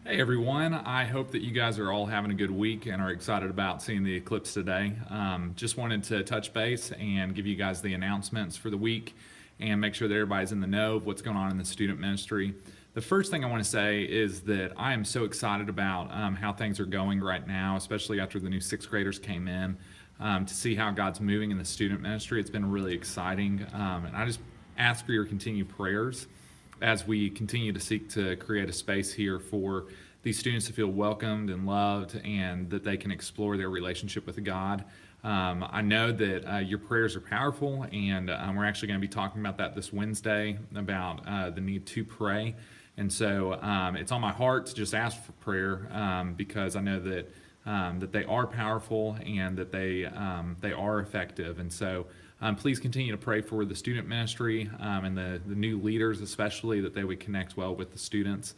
Hey everyone, I hope that you guys are all having a good week and are excited about seeing the eclipse today. Just wanted to touch base and give you guys the announcements for the week and make sure that everybody's in the know of what's going on in the student ministry. The first thing I want to say is that I am so excited about how things are going right now, especially after the new sixth graders came in, to see how God's moving in the student ministry. It's been really exciting, and I just ask for your continued prayers as we continue to seek to create a space here for these students to feel welcomed and loved and that they can explore their relationship with God. I know that your prayers are powerful, and we're actually going to be talking about that this Wednesday about the need to pray. And so it's on my heart to just ask for prayer because I know that they are powerful and that they are effective. And so please continue to pray for the student ministry and the new leaders, especially, that they would connect well with the students.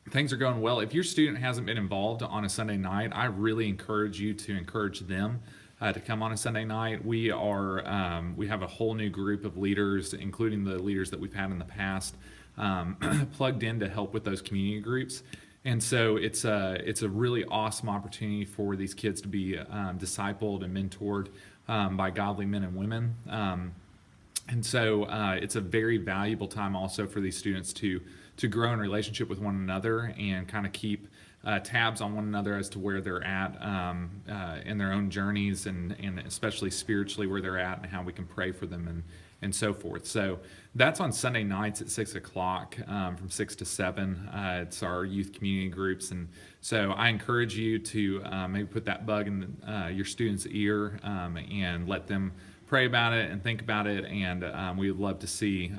Things are going well. If your student hasn't been involved on a Sunday night, I really encourage you to encourage them to come on a Sunday night. We have a whole new group of leaders, including the leaders that we've had in the past, plugged in to help with those community groups. And so it's a really awesome opportunity for these kids to be discipled and mentored by godly men and women. And so it's a very valuable time also for these students to grow in relationship with one another and kind of keep tabs on one another as to where they're at in their own journeys and especially spiritually where they're at and how we can pray for them and so forth. So that's on Sunday nights at 6 o'clock from 6 to 7. It's our youth community groups. And so I encourage you to maybe put that bug in your student's ear and let them pray about it and think about it. And we would love to see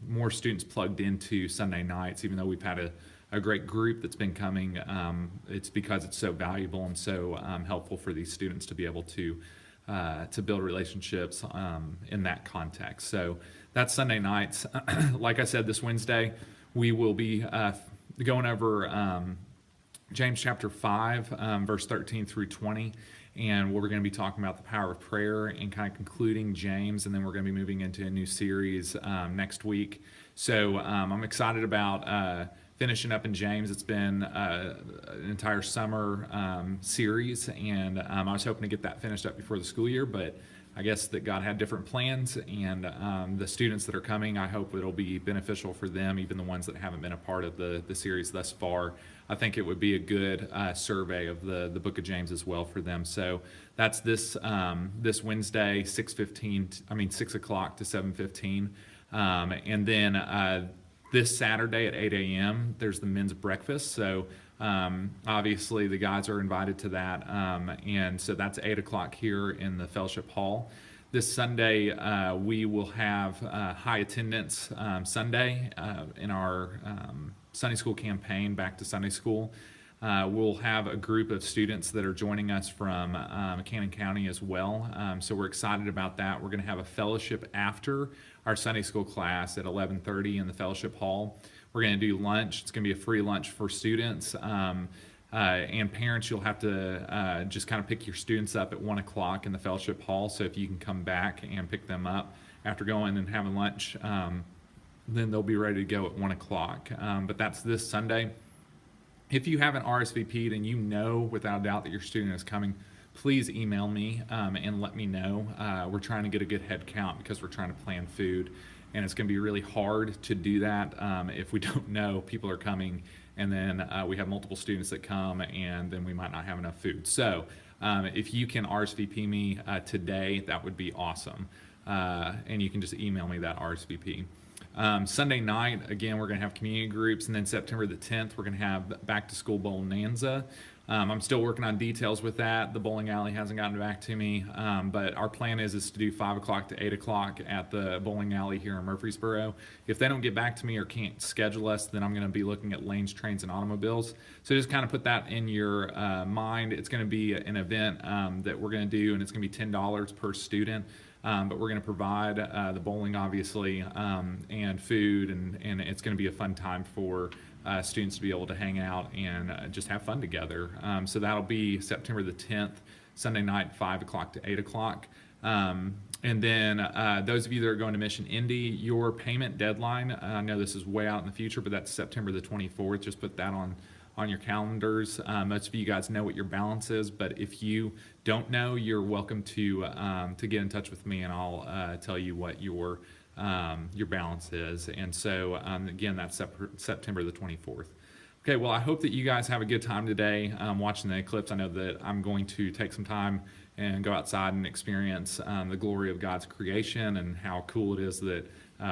more students plugged into Sunday nights, even though we've had a great group that's been coming. It's because it's so valuable and so helpful for these students to be able to build relationships in that context. So that's Sunday nights. Like I said, this Wednesday, we will be going over James chapter 5, verse 13 through 20. And we're going to be talking about the power of prayer and kind of concluding James. And then we're going to be moving into a new series next week. So I'm excited about finishing up in James. It's been an entire summer series, and I was hoping to get that finished up before the school year, but I guess that God had different plans, and the students that are coming, I hope it'll be beneficial for them, even the ones that haven't been a part of the series thus far. I think it would be a good survey of the book of James as well for them. So that's this Wednesday, 6 o'clock to 7:15, and then this Saturday at 8 a.m., there's the men's breakfast. So obviously the guys are invited to that. And so that's 8 o'clock here in the fellowship hall. This Sunday, we will have high attendance Sunday in our Sunday school campaign, Back to Sunday School. We'll have a group of students that are joining us from Cannon County as well. So we're excited about that. We're going to have a fellowship after our Sunday school class at 11:30 in the fellowship hall. We're going to do lunch. It's going to be a free lunch for students. And parents, you'll have to just kind of pick your students up at 1 o'clock in the fellowship hall. So if you can come back and pick them up after going and having lunch, then they'll be ready to go at 1 o'clock. But that's this Sunday. If you haven't RSVP'd and you know without a doubt that your student is coming, please email me and let me know. We're trying to get a good head count because we're trying to plan food, and it's going to be really hard to do that if we don't know people are coming, and then we have multiple students that come, and then we might not have enough food. So if you can RSVP me today, that would be awesome, and you can just email me that RSVP. Sunday night, again, we're going to have community groups, and then September the 10th, we're going to have Back to School Bonanza. I'm still working on details with that. The bowling alley hasn't gotten back to me, but our plan is to do 5 o'clock to 8 o'clock at the bowling alley here in Murfreesboro. If they don't get back to me or can't schedule us, then I'm going to be looking at lanes, trains, and automobiles. So just kind of put that in your mind. It's going to be an event that we're going to do, and it's going to be $10 per student. But we're going to provide the bowling, obviously, and food, and it's going to be a fun time for students to be able to hang out and just have fun together. So that'll be September the 10th, Sunday night, 5 o'clock to 8 o'clock. And then those of you that are going to Mission Indy, your payment deadline, I know this is way out in the future, but that's September the 24th. Just put that on your calendars. Most of you guys know what your balance is, but if you don't know, you're welcome to get in touch with me, and I'll tell you what your balance is. And so again, that's September the 24th. Okay, well, I hope that you guys have a good time today watching the eclipse. I know that I'm going to take some time and go outside and experience the glory of God's creation, and how cool it is that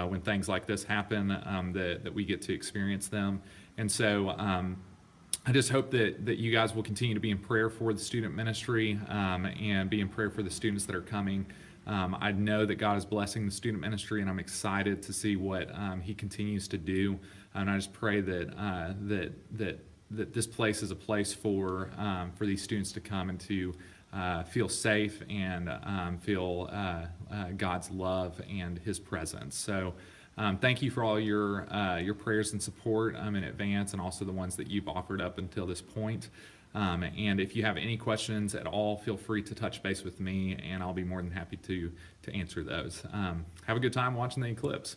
when things like this happen, that we get to experience them. And so I just hope that you guys will continue to be in prayer for the student ministry and be in prayer for the students that are coming. I know that God is blessing the student ministry, and I'm excited to see what He continues to do. And I just pray that this place is a place for these students to come and to feel safe and feel God's love and His presence. So thank you for all your prayers and support in advance, and also the ones that you've offered up until this point. And if you have any questions at all, feel free to touch base with me, and I'll be more than happy to answer those. Have a good time watching the eclipse.